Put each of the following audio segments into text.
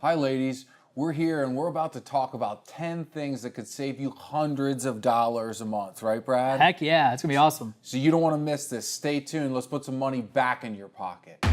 Hi ladies, we're here and we're about to talk about 10 things that could save you hundreds of dollars a month, right Brad? Heck yeah, it's gonna be awesome. So you don't want to miss this. Stay tuned. Let's put some money back in your pocket.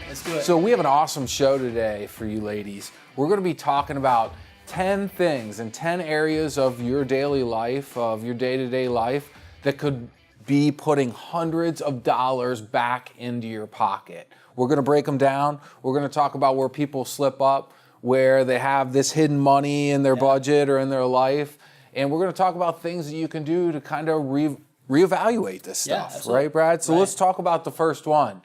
Let's do it. So we have an awesome show today for you ladies. We're going to be talking about 10 things and 10 areas of your daily life, of your day-to-day life, that could be putting hundreds of dollars back into your pocket. We're going to break them down. We're going to talk about where people slip up, where they have this hidden money in their budget or in their life. And we're going to talk about things that you can do to kind of reevaluate this stuff, right, Brad? So let's talk about the first one.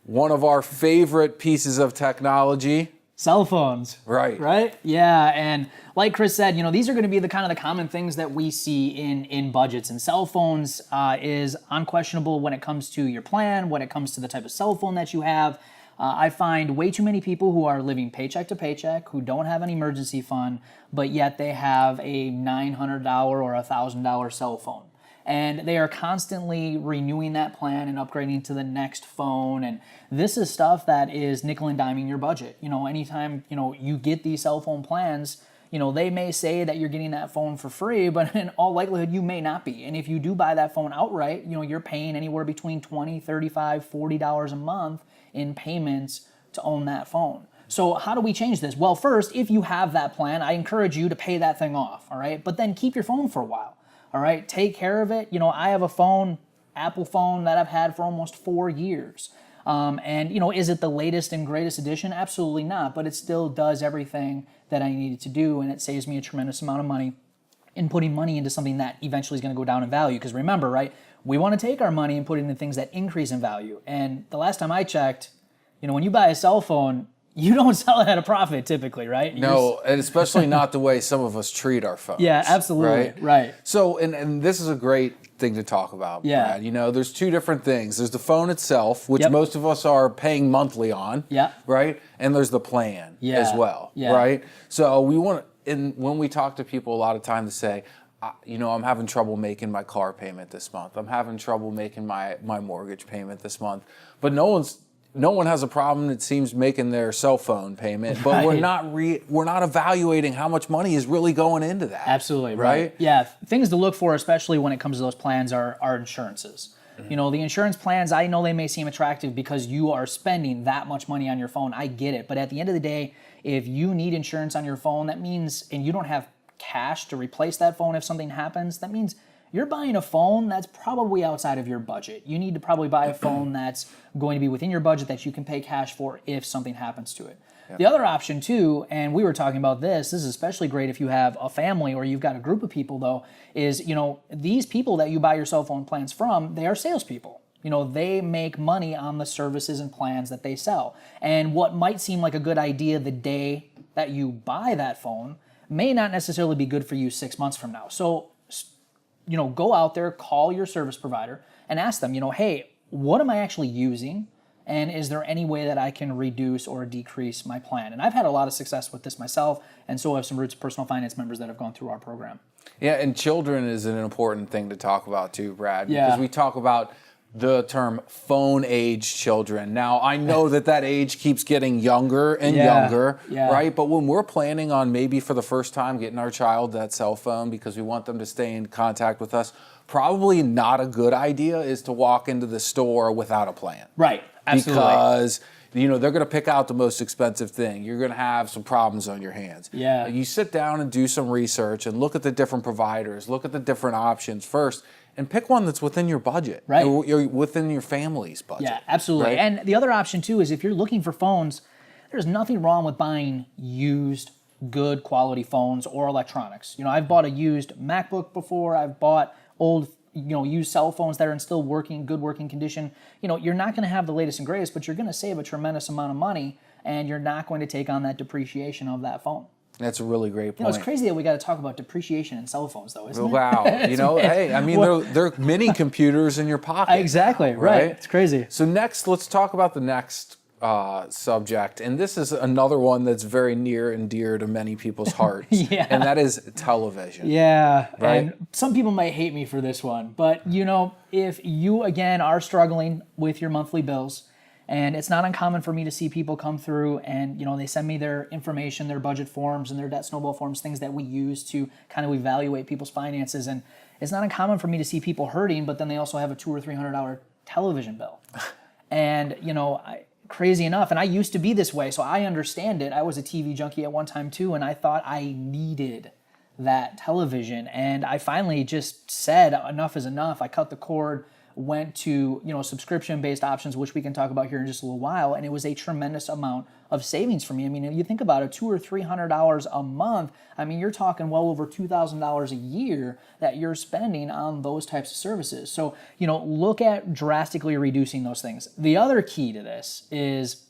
One of our favorite pieces of technology. Cell phones. Right. Right? Yeah, and like Chris said, these are going to be the common things that we see in budgets. And cell phones is unquestionable when it comes to your plan, when it comes to the type of cell phone that you have. I find way too many people who are living paycheck to paycheck, who don't have an emergency fund, but yet they have a $900 or $1,000 cell phone. And they are constantly renewing that plan and upgrading to the next phone. And this is stuff that is nickel and diming your budget. Anytime, you get these cell phone plans, they may say that you're getting that phone for free, but in all likelihood, you may not be. And if you do buy that phone outright, you're paying anywhere between $20, $35, $40 a month in payments to own that phone. So how do we change this? Well, first, if you have that plan, I encourage you to pay that thing off, all right? But then keep your phone for a while. All right, take care of it. I have a phone, Apple phone, that I've had for almost 4 years. Is it the latest and greatest edition? Absolutely not, but it still does everything that I need it to do, and it saves me a tremendous amount of money in putting money into something that eventually is going to go down in value. Because remember, right, we want to take our money and put it into things that increase in value. And the last time I checked, when you buy a cell phone, you don't sell it at a profit typically, right? No, and especially not the way some of us treat our phones. Yeah, absolutely. Right. So, and this is a great thing to talk about, Brad. There's two different things. There's the phone itself, which most of us are paying monthly on, right? And there's the plan as well, right? So we want, when we talk to people a lot of times, to say, I'm having trouble making my car payment this month. I'm having trouble making my mortgage payment this month. But no one has a problem, it seems, making their cell phone payment, but we're not evaluating how much money is really going into that. Absolutely, right? Yeah, things to look for, especially when it comes to those plans, are insurances. Mm-hmm. The insurance plans, I know they may seem attractive because you are spending that much money on your phone. I get it, but at the end of the day, if you need insurance on your phone, that means, and you don't have cash to replace that phone if something happens, that means you're buying a phone that's probably outside of your budget. You need to probably buy a phone that's going to be within your budget that you can pay cash for if something happens to it. Yep. The other option too, and we were talking about this is especially great if you have a family or you've got a group of people though, is, these people that you buy your cell phone plans from, they are salespeople. They make money on the services and plans that they sell. And what might seem like a good idea the day that you buy that phone may not necessarily be good for you 6 months from now. So go out there, call your service provider and ask them, hey, what am I actually using? And is there any way that I can reduce or decrease my plan? And I've had a lot of success with this myself, and so have some Roots Personal Finance members that have gone through our program. Yeah, and children is an important thing to talk about too, Brad, because we talk about the term phone-age children. Now, I know that age keeps getting younger and younger, right? But when we're planning on maybe for the first time getting our child that cell phone because we want them to stay in contact with us, probably not a good idea is to walk into the store without a plan. Right, absolutely. Because they're going to pick out the most expensive thing. You're going to have some problems on your hands. Yeah. You sit down and do some research and look at the different providers, look at the different options first, and pick one that's within your budget, right? You're within your family's budget. Yeah, absolutely. Right? And the other option too is if you're looking for phones, there's nothing wrong with buying used, good quality phones or electronics. I've bought a used MacBook before. I've bought old use cell phones that are in still good working condition. You're not going to have the latest and greatest, but you're going to save a tremendous amount of money, and you're not going to take on that depreciation of that phone. That's a really great point. It's crazy that we got to talk about depreciation in cell phones, though, isn't it? Wow. Hey, I mean, they're mini computers in your pocket. Exactly, right. It's crazy. So next, let's talk about the next subject. And this is another one that's very near and dear to many people's hearts. Yeah. And that is television. Yeah. Right? And some people might hate me for this one. But, if you, again, are struggling with your monthly bills, and it's not uncommon for me to see people come through and, they send me their information, their budget forms and their debt snowball forms, things that we use to kind of evaluate people's finances. And it's not uncommon for me to see people hurting, but then they also have a $200 or $300 television bill. And, crazy enough, and I used to be this way, so I understand it. I was a TV junkie at one time too, and I thought I needed that television. And I finally just said, enough is enough. I cut the cord, went to subscription-based options, which we can talk about here in just a little while, and it was a tremendous amount of savings for me. I mean, if you think about it, $200 or $300 a month, I mean, you're talking well over $2,000 a year that you're spending on those types of services. So, look at drastically reducing those things. The other key to this is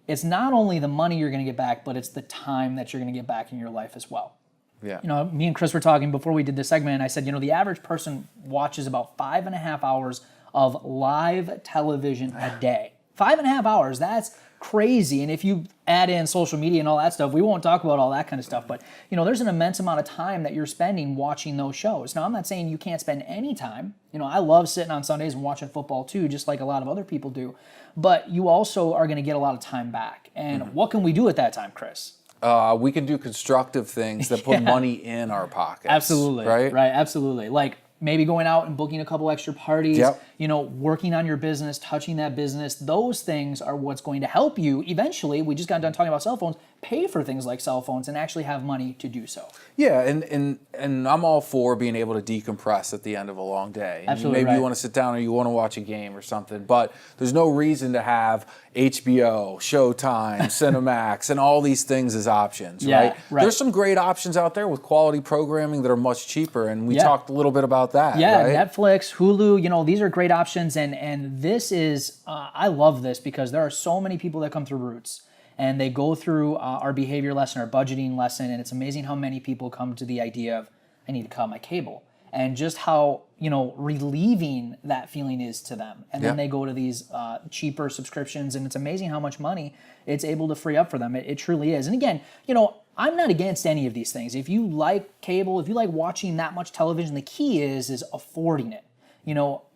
it's not only the money you're going to get back, but it's the time that you're going to get back in your life as well. Yeah. Me and Chris were talking before we did this segment, and I said, the average person watches about 5.5 hours of live television a day. 5.5 hours, that's crazy. And if you add in social media and all that stuff, we won't talk about all that kind of stuff, but there's an immense amount of time that you're spending watching those shows. Now, I'm not saying you can't spend any time. I love sitting on Sundays and watching football too, just like a lot of other people do, but you also are going to get a lot of time back. And what can we do at that time, Chris? We can do constructive things that put money in our pockets. Absolutely. Right? Right, absolutely. Like maybe going out and booking a couple extra parties, working on your business, touching that business. Those things are what's going to help you eventually, we just got done talking about cell phones, pay for things like cell phones and actually have money to do so. Yeah, and I'm all for being able to decompress at the end of a long day. Absolutely. Maybe you want to sit down or you want to watch a game or something, but there's no reason to have HBO, Showtime, Cinemax, and all these things as options, right? There's some great options out there with quality programming that are much cheaper, and we talked a little bit about that. Yeah, right? Netflix, Hulu, these are great options, and this is, I love this because there are so many people that come through Roots, and they go through our behavior lesson, our budgeting lesson, and it's amazing how many people come to the idea of, I need to cut my cable, and just how, relieving that feeling is to them. And then they go to these cheaper subscriptions, and it's amazing how much money it's able to free up for them. It truly is. And again, I'm not against any of these things. If you like cable, if you like watching that much television, the key is affording it.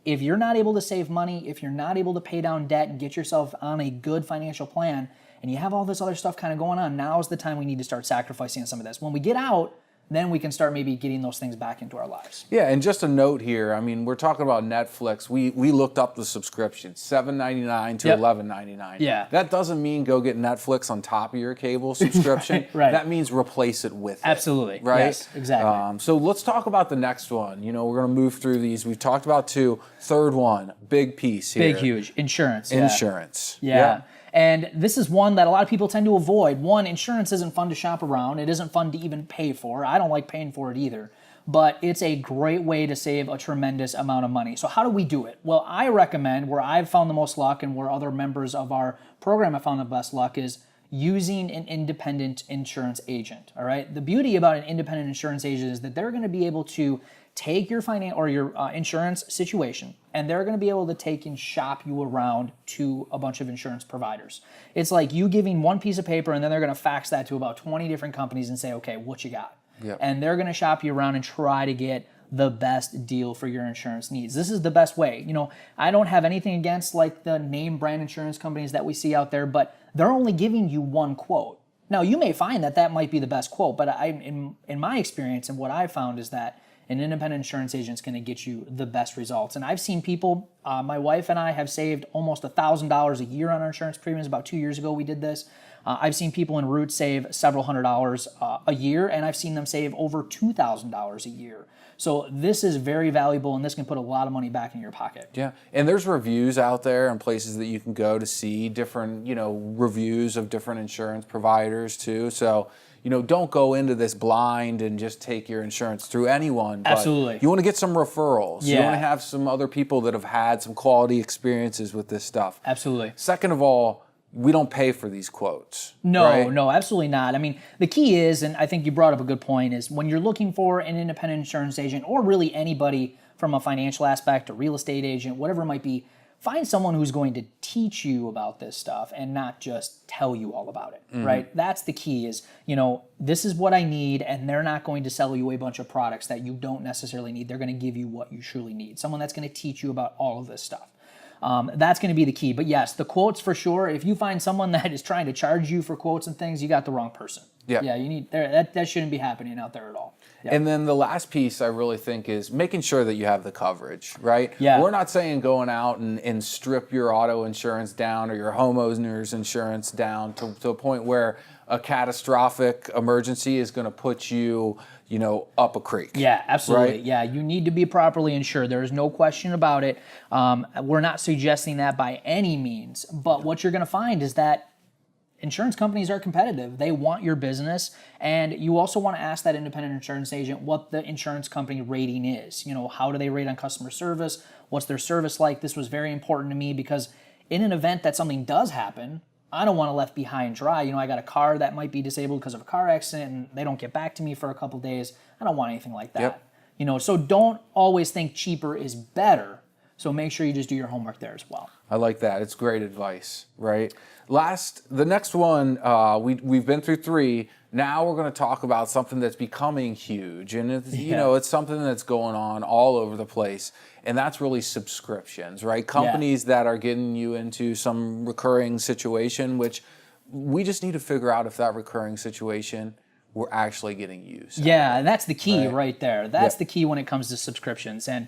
If you're not able to save money, if you're not able to pay down debt and get yourself on a good financial plan, and you have all this other stuff kind of going on, now's the time we need to start sacrificing some of this. When we get out, then we can start maybe getting those things back into our lives. Yeah, and just a note here, I mean, we're talking about Netflix. We looked up the subscription, $7.99 to $11.99. Yeah. That doesn't mean go get Netflix on top of your cable subscription. Right. That means replace it with it. Absolutely. Right? Yes, exactly. So let's talk about the next one. We're going to move through these. We've talked about two. Third one, big piece here. Big, huge. Insurance. Insurance. Yeah. And this is one that a lot of people tend to avoid. One, insurance isn't fun to shop around. It isn't fun to even pay for. I don't like paying for it either. But it's a great way to save a tremendous amount of money. So how do we do it? Well, I recommend, where I've found the most luck and where other members of our program have found the best luck, is using an independent insurance agent. All right. The beauty about an independent insurance agent is that they're going to be able to take your insurance situation, and they're going to be able to take and shop you around to a bunch of insurance providers. It's like you giving one piece of paper, and then they're going to fax that to about 20 different companies and say, okay, what you got? Yep. And they're going to shop you around and try to get the best deal for your insurance needs. This is the best way. I don't have anything against like the name brand insurance companies that we see out there, but they're only giving you one quote. Now, you may find that might be the best quote, but in my experience and what I've found is that an independent insurance agent is going to get you the best results. And I've seen people, my wife and I have saved almost $1,000 a year on our insurance premiums. About 2 years ago we did this. I've seen people in Root save several $100s a year, and I've seen them save over $2,000 a year. So this is very valuable, and this can put a lot of money back in your pocket. Yeah, and there's reviews out there and places that you can go to see different, reviews of different insurance providers too. So, don't go into this blind and just take your insurance through anyone. But Absolutely. you want to get some referrals. You Yeah. want to have some other people that have had some quality experiences with this stuff. Absolutely. Second of all, we don't pay for these quotes. No, right? no, absolutely not. I mean, the key is, and I think you brought up a good point, is when you're looking for an independent insurance agent, or really anybody from a financial aspect, a real estate agent, whatever it might be, find someone who's going to teach you about this stuff and not just tell you all about it, right? That's the key is, this is what I need, and they're not going to sell you a bunch of products that you don't necessarily need. They're going to give you what you truly need. Someone that's going to teach you about all of this stuff. That's going to be the key. But yes, the quotes for sure. If you find someone that is trying to charge you for quotes and things, you got the wrong person. Yeah. Yeah, you need that shouldn't be happening out there at all. Yeah. And then the last piece I really think is making sure that you have the coverage, right? Yeah. We're not saying going out and strip your auto insurance down or your homeowner's insurance down to a point where a catastrophic emergency is going to put you, up a creek. Yeah, absolutely. Right? Yeah, you need to be properly insured. There is no question about it. We're not suggesting that by any means, but what you're going to find is that insurance companies are competitive. They want your business, and you also want to ask that independent insurance agent what the insurance company rating is. How do they rate on customer service? What's their service like? This was very important to me because in an event that something does happen, I don't want to left behind dry. I got a car that might be disabled because of a car accident and they don't get back to me for a couple days. I don't want anything like that. Yep. So don't always think cheaper is better. So make sure you just do your homework there as well. I like that. It's great advice, right? The next one, we've been through 3. Now we're going to talk about something that's becoming huge, and it's something that's going on all over the place, and that's really subscriptions, right? Companies that are getting you into some recurring situation, which we just need to figure out if that recurring situation we're actually getting used. Yeah, and that's the key right there. That's the key when it comes to subscriptions. And,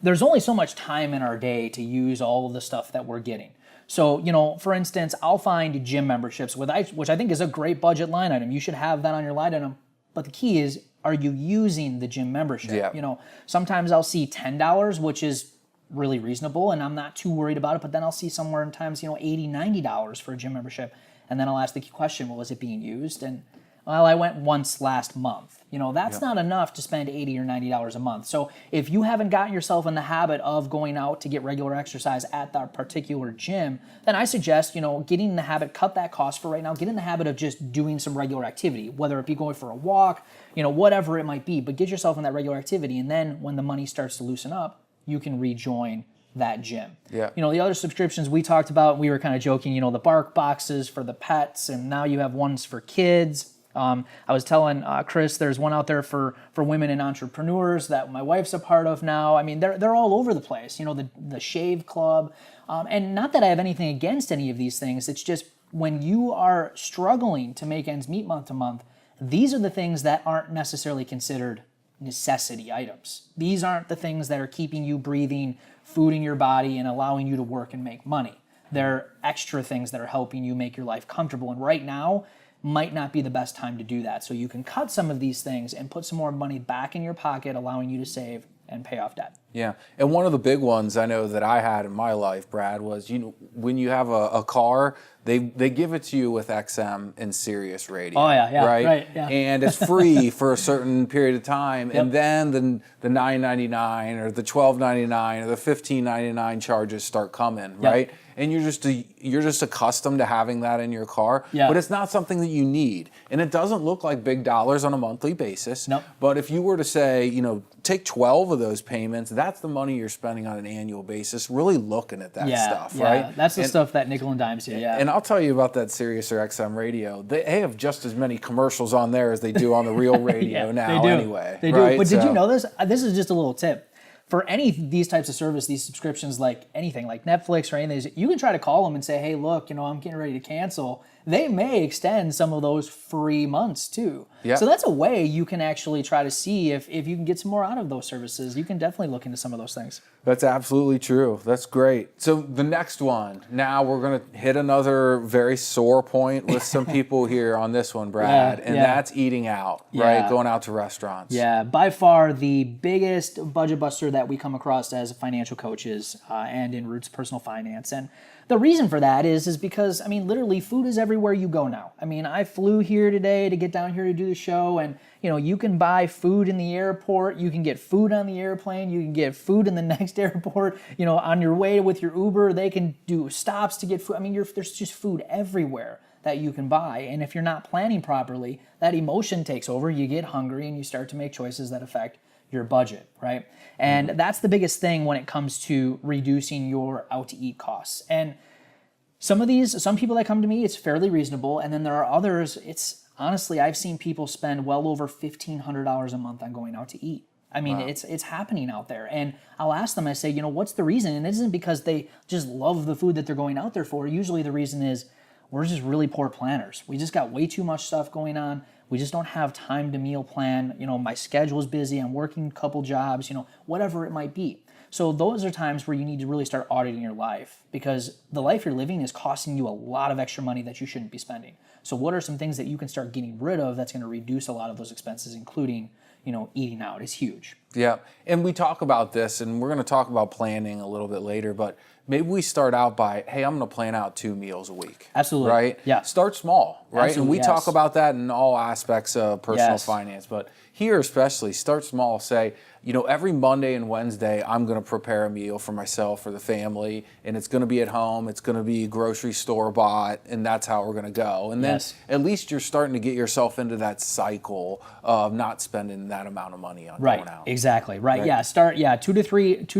there's only so much time in our day to use all of the stuff that we're getting. So, for instance, I'll find gym memberships, which I think is a great budget line item. You should have that on your line item. But the key is, are you using the gym membership? Yeah. Sometimes I'll see $10, which is really reasonable, and I'm not too worried about it. But then I'll see somewhere in times, $80, $90 for a gym membership. And then I'll ask the question, well, is it being used? And well, I went once last month. That's not enough to spend $80 or $90 a month. So if you haven't gotten yourself in the habit of going out to get regular exercise at that particular gym, then I suggest, getting in the habit, cut that cost for right now, get in the habit of just doing some regular activity, whether it be going for a walk, whatever it might be, but get yourself in that regular activity. And then when the money starts to loosen up, you can rejoin that gym. Yeah. The other subscriptions we talked about, we were kind of joking, the bark boxes for the pets, and now you have ones for kids. I was telling Chris, there's one out there for women and entrepreneurs that my wife's a part of now. I mean, they're all over the place. The Shave Club, and not that I have anything against any of these things. It's just when you are struggling to make ends meet month to month, these are the things that aren't necessarily considered necessity items. These aren't the things that are keeping you breathing, food in your body, and allowing you to work and make money. They're extra things that are helping you make your life comfortable. And right now, might not be the best time to do that. So you can cut some of these things and put some more money back in your pocket, allowing you to save and pay off debt. Yeah, and one of the big ones I know that I had in my life, Brad, was when you have a car, they give it to you with XM and Sirius radio. Oh yeah, right, yeah. And it's free for a certain period of time, and then the $9.99 or the $12.99 or the $15.99 charges start coming, right? And you're just accustomed to having that in your car, but it's not something that you need, and it doesn't look like big dollars on a monthly basis. Nope. But if you were to say, take 12 of those payments, that's the money you're spending on an annual basis, really looking at that stuff, right? That's the stuff that nickel and dimes you, And I'll tell you about that Sirius or XM radio. They have just as many commercials on there as they do on the real radio now they do. anyway. They right? do. But did you know this? This is just a little tip. For any of these types of service, these subscriptions, like anything, like Netflix or anything, you can try to call them and say, hey, look, I'm getting ready to cancel. They may extend some of those free months too. Yeah. So that's a way you can actually try to see if you can get some more out of those services. You can definitely look into some of those things. That's absolutely true. That's great. So the next one, now we're going to hit another very sore point with some people here on this one, Brad, and that's eating out, right? Going out to restaurants. Yeah, by far the biggest budget buster that we come across as financial coaches and in Roots Personal Finance. And the reason for that is because, literally food is everywhere everywhere you go now. I mean, I flew here today to get down here to do the show, and you can buy food in the airport, you can get food on the airplane, you can get food in the next airport, on your way with your Uber, they can do stops to get food. I mean, there's just food everywhere that you can buy, and if you're not planning properly, that emotion takes over, you get hungry, and you start to make choices that affect your budget, right? And that's the biggest thing when it comes to reducing your out-to-eat costs. And some people that come to me, it's fairly reasonable, and then there are others, honestly, I've seen people spend well over $1,500 a month on going out to eat. I mean, wow. It's happening out there. And I'll ask them, I say, what's the reason? And it isn't because they just love the food that they're going out there for. Usually the reason is we're just really poor planners. We just got way too much stuff going on. We just don't have time to meal plan. My schedule is busy. I'm working a couple jobs, whatever it might be. So those are times where you need to really start auditing your life, because the life you're living is costing you a lot of extra money that you shouldn't be spending. So what are some things that you can start getting rid of that's going to reduce a lot of those expenses, including, eating out is huge. Yeah, and we talk about this, and we're going to talk about planning a little bit later, but maybe we start out by, hey, I'm going to plan out 2 meals a week. Absolutely. Right? Yeah. Start small, right? Absolutely, and we yes. talk about that in all aspects of personal Yes. finance, but here especially, start small. Say, every Monday and Wednesday, I'm going to prepare a meal for myself or the family, and it's going to be at home, it's going to be grocery store bought, and that's how we're going to go. And then Yes. at least you're starting to get yourself into that cycle of not spending that amount of money on going out. Exactly. Right. Yeah. Start. Yeah. 2 to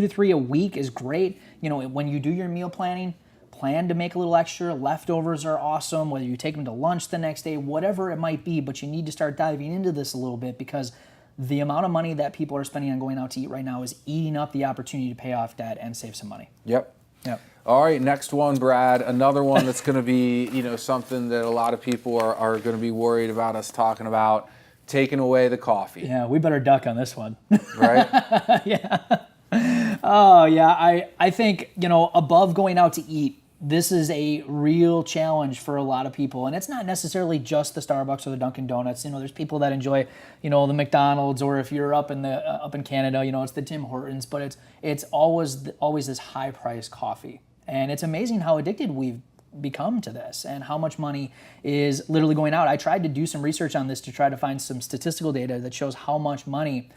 3 a week is great. When you do your meal planning, plan to make a little extra. Leftovers are awesome. Whether you take them to lunch the next day, whatever it might be, but you need to start diving into this a little bit, because the amount of money that people are spending on going out to eat right now is eating up the opportunity to pay off debt and save some money. Yep. All right, next one, Brad. Another one that's going to be, something that a lot of people are going to be worried about us talking about, taking away the coffee. Yeah, we better duck on this one. Right? Yeah. Oh, yeah. I think, above going out to eat, this is a real challenge for a lot of people. And it's not necessarily just the Starbucks or the Dunkin' Donuts. There's people that enjoy, the McDonald's, or if you're up in Canada, it's the Tim Hortons, but it's always this high priced coffee. And it's amazing how addicted we've become to this and how much money is literally going out. I tried to do some research on this to try to find some statistical data that shows how much money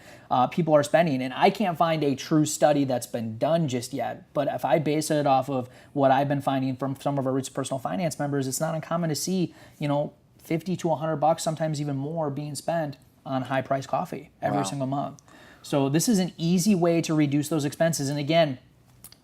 people are spending, and I can't find a true study that's been done just yet. But if I base it off of what I've been finding from some of our Roots Personal Finance members, it's not uncommon to see, $50 to $100, sometimes even more, being spent on high-priced coffee every single month. So this is an easy way to reduce those expenses. And again,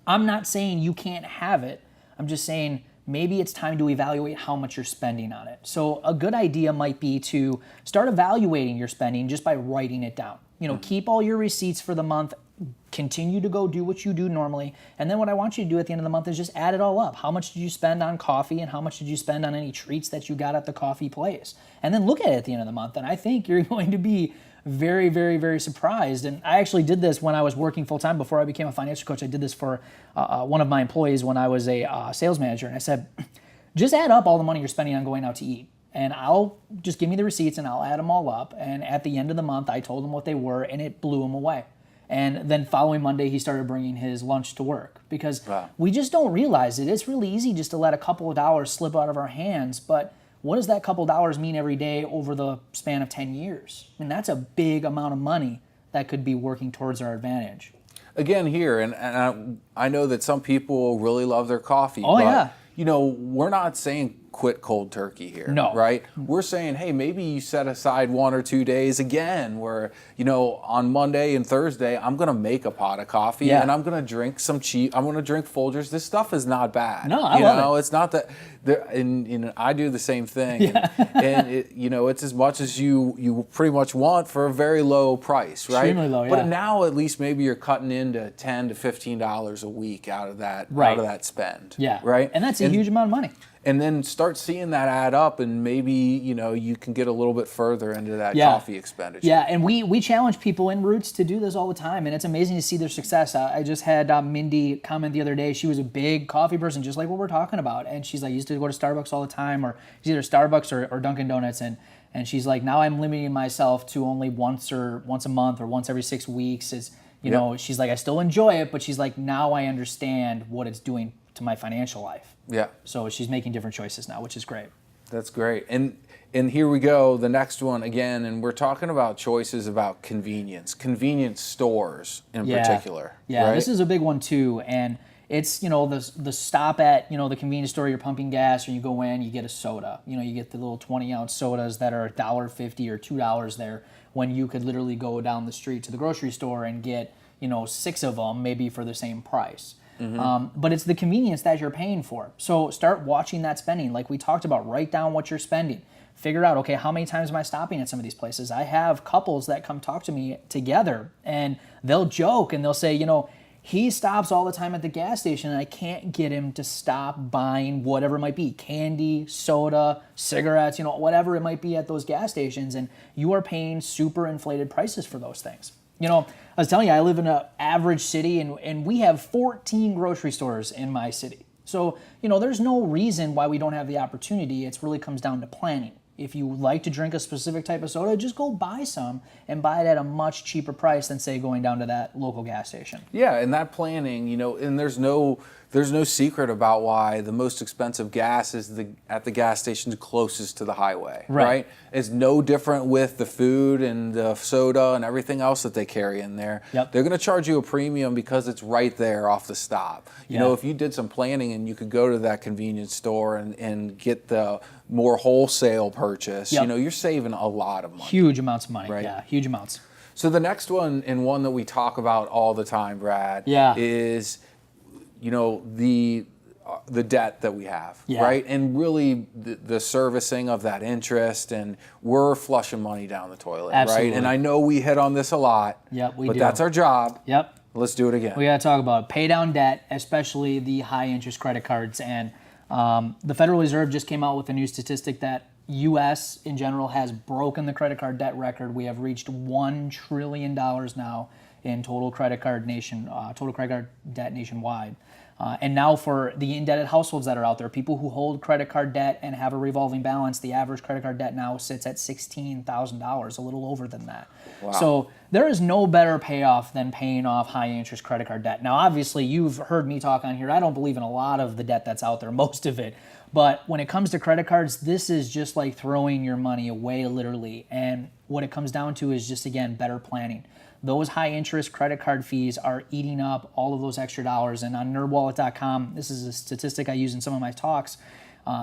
I'm not saying you can't have it. I'm just saying maybe it's time to evaluate how much you're spending on it. So a good idea might be to start evaluating your spending just by writing it down. Keep all your receipts for the month, continue to go do what you do normally, and then what I want you to do at the end of the month is just add it all up. How much did you spend on coffee, and how much did you spend on any treats that you got at the coffee place? And then look at it at the end of the month, and I think you're going to be very, very, very surprised. And I actually did this when I was working full-time before I became a financial coach. I did this for one of my employees when I was a sales manager, and I said, just add up all the money you're spending on going out to eat, and I'll just give me the receipts and I'll add them all up. And at the end of the month, I told him what they were, and it blew him away. And then following Monday, he started bringing his lunch to work, because we just don't realize it. It's really easy just to let a couple of dollars slip out of our hands, but what does that couple of dollars mean every day over the span of 10 years? I mean, that's a big amount of money that could be working towards our advantage. Again, here, and I know that some people really love their coffee. Oh, yeah. We're not saying quit cold turkey here. No. Right? We're saying, hey, maybe you set aside 1 or 2 days again where, on Monday and Thursday, I'm going to make a pot of coffee and I'm going to drink I'm going to drink Folgers. This stuff is not bad. No, I love it. It's not that, and I do the same thing. Yeah. And it's as much as you pretty much want for a very low price, right? Extremely low, yeah. But now at least maybe you're cutting into $10 to $15 a week out of that spend. Yeah. Right? And that's a huge amount of money. And then start seeing that add up, and maybe, you can get a little bit further into that coffee expenditure. Yeah, and we challenge people in Roots to do this all the time, and it's amazing to see their success. I just had Mindy comment the other day. She was a big coffee person, just like what we're talking about, and she's like, used to go to Starbucks all the time, or it's either Starbucks or Dunkin' Donuts, and she's like, now I'm limiting myself to only once a month or once every 6 weeks. She's like, I still enjoy it, but she's like, now I understand what it's doing to my financial life. Yeah. So she's making different choices now, which is great. That's great. And here we go, the next one again, and we're talking about choices about convenience stores in particular. Yeah, right? This is a big one too, and it's the stop at the convenience store. You're pumping gas, or you go in, you get a soda. You get the little 20-ounce sodas that are $1.50 or $2 there, when you could literally go down the street to the grocery store and get 6 of them maybe for the same price. But it's the convenience that you're paying for. So start watching that spending, like we talked about. Write down what you're spending. Figure out, okay, how many times am I stopping at some of these places? I have couples that come talk to me together, and they'll joke and they'll say, he stops all the time at the gas station, and I can't get him to stop buying whatever it might be, candy, soda, cigarettes, whatever it might be at those gas stations, and you are paying super inflated prices for those things. I was telling you, I live in an average city, and we have 14 grocery stores in my city. So, there's no reason why we don't have the opportunity. It really comes down to planning. If you like to drink a specific type of soda, just go buy some and buy it at a much cheaper price than, say, going down to that local gas station. Yeah, and that planning, and there's no secret about why the most expensive gas is at the gas stations closest to the highway, right? It's no different with the food and the soda and everything else that they carry in there. Yep. They're going to charge you a premium because it's right there off the stop. If you did some planning and you could go to that convenience store and get the more wholesale purchase, you're saving a lot of money. Huge amounts of money, right? Yeah, huge amounts. So the next one, and one that we talk about all the time, Brad, is the debt that we have, right? And really the servicing of that interest, and we're flushing money down the toilet, Absolutely. right? And I know we hit on this a lot, but that's our job. Yep. Let's do it again. We got to talk about pay down debt, especially the high interest credit cards. And the Federal Reserve just came out with a new statistic that U.S. in general has broken the credit card debt record. We have reached $1 trillion now in total credit card debt nationwide. And now for the indebted households that are out there, people who hold credit card debt and have a revolving balance, the average credit card debt now sits at $16,000, a little over than that. Wow. So there is no better payoff than paying off high interest credit card debt. Now, obviously, you've heard me talk on here. I don't believe in a lot of the debt that's out there, most of it. But when it comes to credit cards, this is just like throwing your money away, literally. And what it comes down to is just, again, better planning. Those high interest credit card fees are eating up all of those extra dollars. And on nerdwallet.com, this is a statistic I use in some of my talks,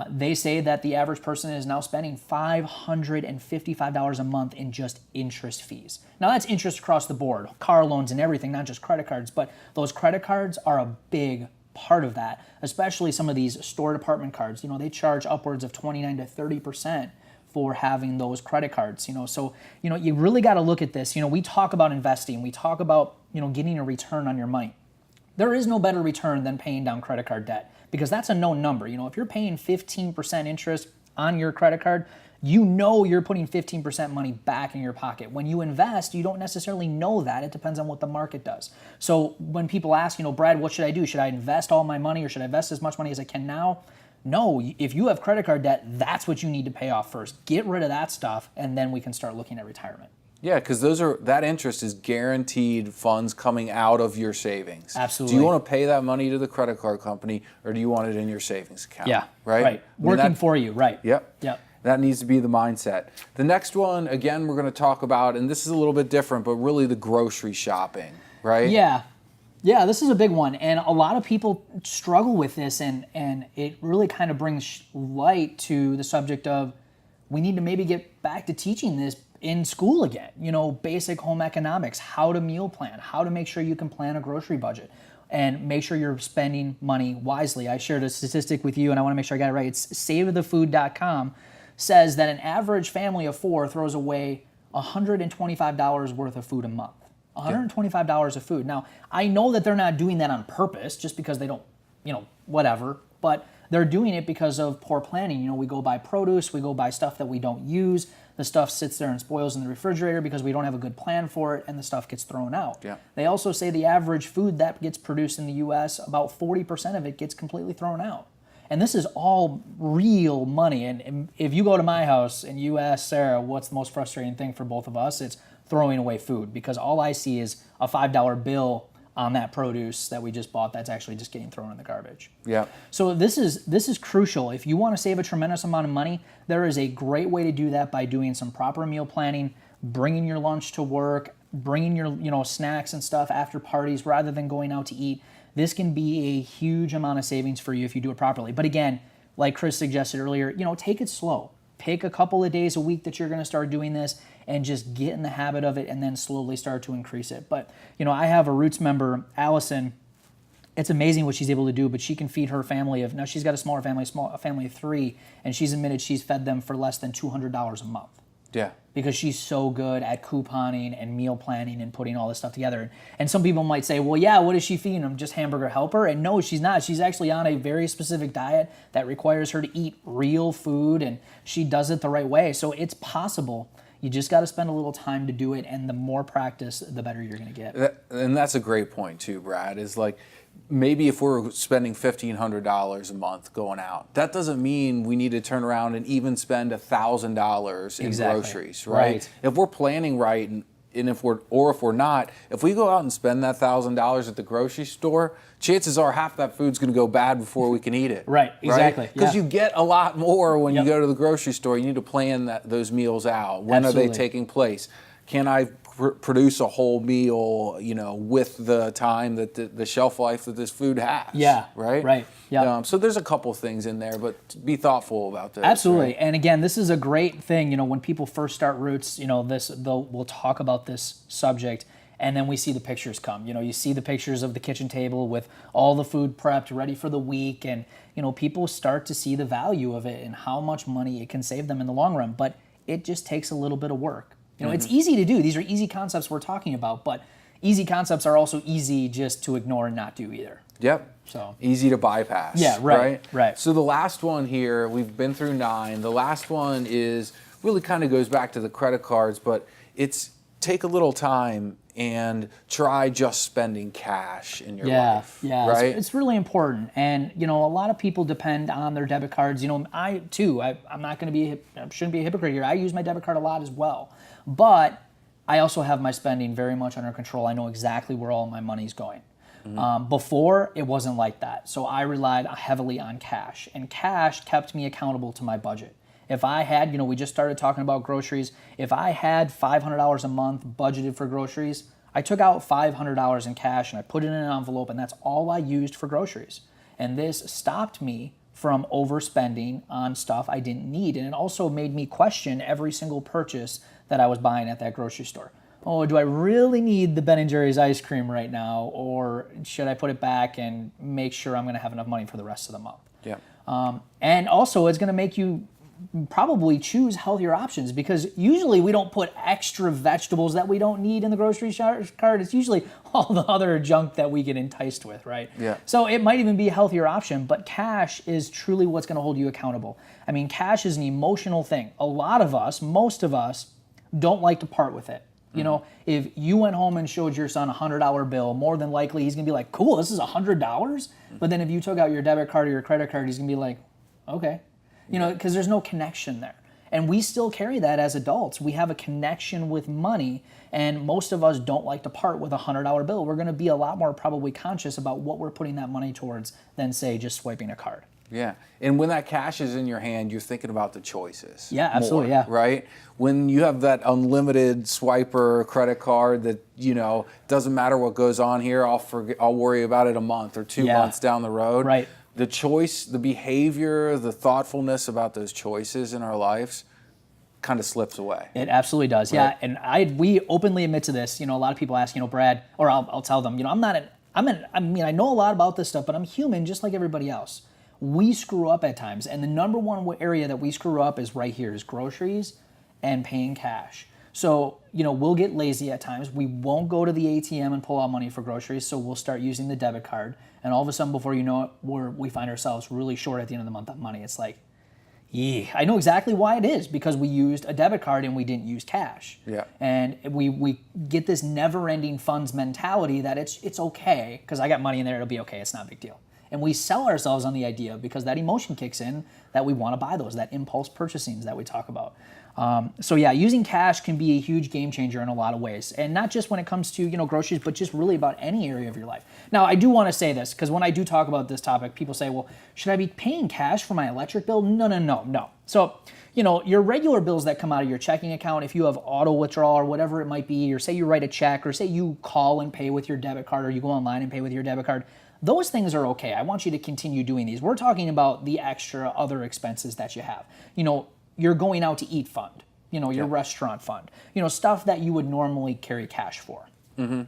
they say that the average person is now spending $555 a month in just interest fees. Now that's interest across the board, car loans and everything, not just credit cards, but those credit cards are a big part of that, especially some of these store department cards. They charge upwards of 29 to 30% for having those credit cards, so, you really got to look at this. We talk about investing, we talk about, getting a return on your money. There is no better return than paying down credit card debt, because that's a known number. If you're paying 15% interest on your credit card, you're putting 15% money back in your pocket. When you invest, you don't necessarily know that. It depends on what the market does. So when people ask, Brad, what should I do? Should I invest all my money, or should I invest as much money as I can now? No, if you have credit card debt, that's what you need to pay off first. Get rid of that stuff, and then we can start looking at retirement. Yeah, because that interest is guaranteed funds coming out of your savings. Absolutely. Do you want to pay that money to the credit card company, or do you want it in your savings account? Yeah, right. Working for you, right? Yep. Yep. That needs to be the mindset. The next one, again, we're going to talk about, and this is a little bit different, but really the grocery shopping, right? Yeah, this is a big one, and a lot of people struggle with this, and it really kind of brings light to the subject of, we need to maybe get back to teaching this in school again. Basic home economics, how to meal plan, how to make sure you can plan a grocery budget, and make sure you're spending money wisely. I shared a statistic with you, and I want to make sure I got it right. It's SaveTheFood.com says that an average family of 4 throws away $125 worth of food a month. $125 of food. Now, I know that they're not doing that on purpose just because they don't, whatever, but they're doing it because of poor planning. We go buy produce, we go buy stuff that we don't use. The stuff sits there and spoils in the refrigerator because we don't have a good plan for it, and the stuff gets thrown out. Yeah. They also say the average food that gets produced in the U.S., about 40% of it gets completely thrown out. And this is all real money. And if you go to my house and you ask Sarah what's the most frustrating thing for both of us, it's throwing away food, because all I see is a $5 bill on that produce that we just bought that's actually just getting thrown in the garbage. Yeah. So this is crucial. If you want to save a tremendous amount of money, there is a great way to do that by doing some proper meal planning, bringing your lunch to work, bringing your snacks and stuff after parties rather than going out to eat. This can be a huge amount of savings for you if you do it properly. But again, like Chris suggested earlier, take it slow. Pick a couple of days a week that you're going to start doing this and just get in the habit of it and then slowly start to increase it. But, I have a Roots member, Allison. It's amazing what she's able to do, but she can feed her family now she's got a smaller family, a family of 3, and she's admitted she's fed them for less than $200 a month. Yeah. Because she's so good at couponing and meal planning and putting all this stuff together. And some people might say, well, yeah, what is she feeding them? Just Hamburger Helper? And no, she's not. She's actually on a very specific diet that requires her to eat real food, and she does it the right way. So it's possible. You just got to spend a little time to do it, and the more practice, the better you're going to get. And that's a great point too, Brad, is like, maybe if we're spending $1,500 a month going out, that doesn't mean we need to turn around and even spend $1,000 in groceries, right? If we're planning right, and if we're not, if we go out and spend that $1,000 at the grocery store, chances are half that food's going to go bad before we can eat it. Right, exactly. Because you get a lot more when you go to the grocery store. You need to plan those meals out. When are they taking place? Can I produce a whole meal, with the time that the shelf life that this food has? Yeah. Right? Yeah. So there's a couple things in there, but be thoughtful about this. Absolutely. Right? And again, this is a great thing. When people first start Roots, we'll talk about this subject, and then we see the pictures come. You see the pictures of the kitchen table with all the food prepped, ready for the week, and people start to see the value of it and how much money it can save them in the long run. But it just takes a little bit of work. It's easy to do. These are easy concepts we're talking about, but easy concepts are also easy just to ignore and not do either. Yep. So easy to bypass. Yeah, right. So the last one here, we've been through 9. The last one is really kind of goes back to the credit cards, but it's take a little time and try just spending cash in your life. Yeah, right? It's really important. And, a lot of people depend on their debit cards. I too, I'm not going to I shouldn't be a hypocrite here. I use my debit card a lot as well. But I also have my spending very much under control. I know exactly where all my money's going. Before, it wasn't like that. So I relied heavily on cash. And cash kept me accountable to my budget. If I had, we just started talking about groceries. If I had $500 a month budgeted for groceries, I took out $500 in cash and I put it in an envelope, and that's all I used for groceries. And this stopped me from overspending on stuff I didn't need. And it also made me question every single purchase that I was buying at that grocery store. Oh, do I really need the Ben & Jerry's ice cream right now? Or should I put it back and make sure I'm going to have enough money for the rest of the month? Yeah. And also, it's going to make you probably choose healthier options, because usually we don't put extra vegetables that we don't need in the grocery cart. It's usually all the other junk that we get enticed with, right? Yeah. So it might even be a healthier option, but cash is truly what's going to hold you accountable. I mean, cash is an emotional thing. A lot of us, most of us, don't like to part with it. If you went home and showed your son a $100 bill, more than likely he's going to be like, cool, this is $100? But then if you took out your debit card or your credit card, he's going to be like, okay. Because there's no connection there. And we still carry that as adults. We have a connection with money, and most of us don't like to part with a $100 bill. We're going to be a lot more probably conscious about what we're putting that money towards than, say, just swiping a card. Yeah. And when that cash is in your hand, you're thinking about the choices. Yeah, absolutely, yeah. Right? When you have that unlimited swiper credit card that, doesn't matter what goes on here, I'll worry about it a month or 2 months down the road. Right. The choice, the behavior, the thoughtfulness about those choices in our lives kind of slips away. It absolutely does, right? Yeah. And we openly admit to this. A lot of people ask, Brad, or I'll tell them, I know a lot about this stuff, but I'm human just like everybody else. We screw up at times, and the number one area that we screw up is right here, is groceries and paying cash. So, we'll get lazy at times. We won't go to the ATM and pull out money for groceries, so we'll start using the debit card. And all of a sudden, before you know it, we find ourselves really short at the end of the month on money. It's like, I know exactly why it is, because we used a debit card and we didn't use cash. Yeah. And we get this never-ending funds mentality that it's okay, because I got money in there, it'll be okay, it's not a big deal. and we sell ourselves on the idea because that emotion kicks in that we want to buy those, that impulse purchasing that we talk about. So yeah, using cash can be a huge game changer in a lot of ways, and not just when it comes to groceries, but just really about any area of your life. Now, I do want to say this because when I do talk about this topic, people say, "Well, should I be paying cash for my electric bill?" No. So your regular bills that come out of your checking account, if you have auto withdrawal or whatever it might be, or say you write a check, or say you call and pay with your debit card, or you go online and pay with your debit card. Those things are okay. I want you to continue doing these. We're talking about the extra other expenses that you have. Your going out to eat fund, your restaurant fund, stuff that you would normally carry cash for. Mm-hmm.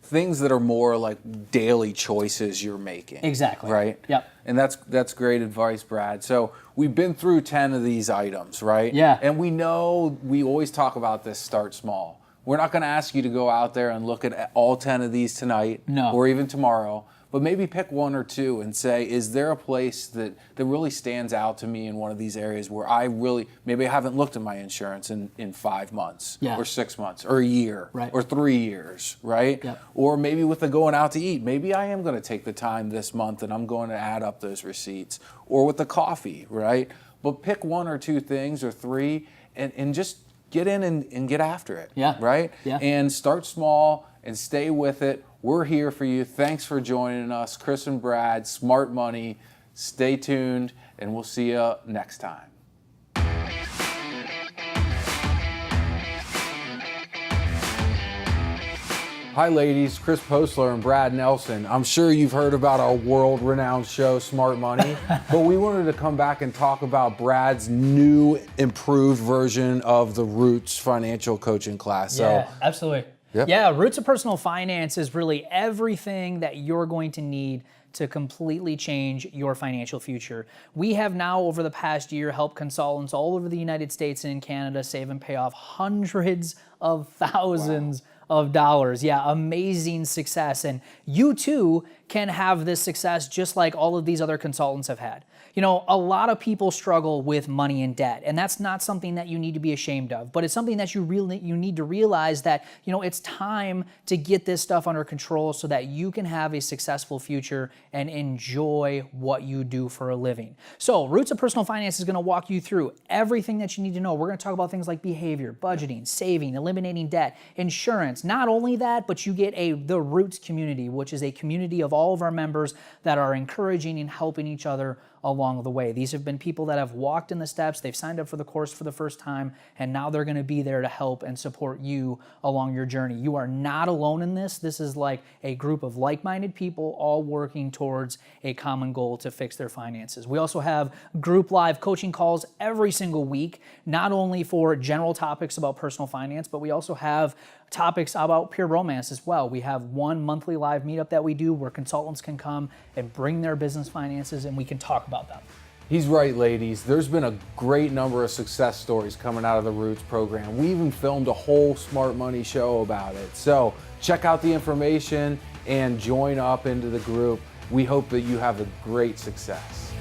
Things that are more like daily choices you're making. Exactly. Right? Yep. And that's great advice, Brad. So we've been through 10 of these items, right? Yeah. And we know we always talk about this, start small. We're not going to ask you to go out there and look at all 10 of these tonight or even tomorrow. But maybe pick one or two and say, is there a place that really stands out to me in one of these areas where maybe I haven't looked at my insurance in 5 months or 6 months or a year or 3 years, right? Yep. Or maybe with the going out to eat, maybe I am going to take the time this month and I'm going to add up those receipts. Or with the coffee, right? But pick one or two things or three and just get in and get after it, right? Yeah. And start small and stay with it. We're here for you. Thanks for joining us. Chris and Brad, Smart Money. Stay tuned, and we'll see you next time. Hi, ladies. Chris Postler and Brad Nelson. I'm sure you've heard about our world-renowned show, Smart Money, but we wanted to come back and talk about Brad's new, improved version of the Roots financial coaching class. Yeah, absolutely. Yep. Yeah, Roots of Personal Finance is really everything that you're going to need to completely change your financial future. We have now, over the past year, helped consultants all over the United States and in Canada save and pay off hundreds of thousands of dollars. Yeah, amazing success. And you too can have this success just like all of these other consultants have had. A lot of people struggle with money and debt, and that's not something that you need to be ashamed of, but it's something that you need to realize that, it's time to get this stuff under control so that you can have a successful future and enjoy what you do for a living. So Roots of Personal Finance is going to walk you through everything that you need to know. We're going to talk about things like behavior, budgeting, saving, eliminating debt, insurance. Not only that, but you get the Roots community, which is a community of all of our members that are encouraging and helping each other along the way. These have been people that have walked in the steps, they've signed up for the course for the first time, and now they're going to be there to help and support you along your journey. You are not alone in this. This is like a group of like-minded people all working towards a common goal to fix their finances. We also have group live coaching calls every single week, not only for general topics about personal finance, but we also have topics about pure romance as well. We have one monthly live meetup that we do where consultants can come and bring their business finances and we can talk about them. He's right, ladies. There's been a great number of success stories coming out of the Roots program. We even filmed a whole Smart Money show about it. So check out the information and join up into the group. We hope that you have a great success.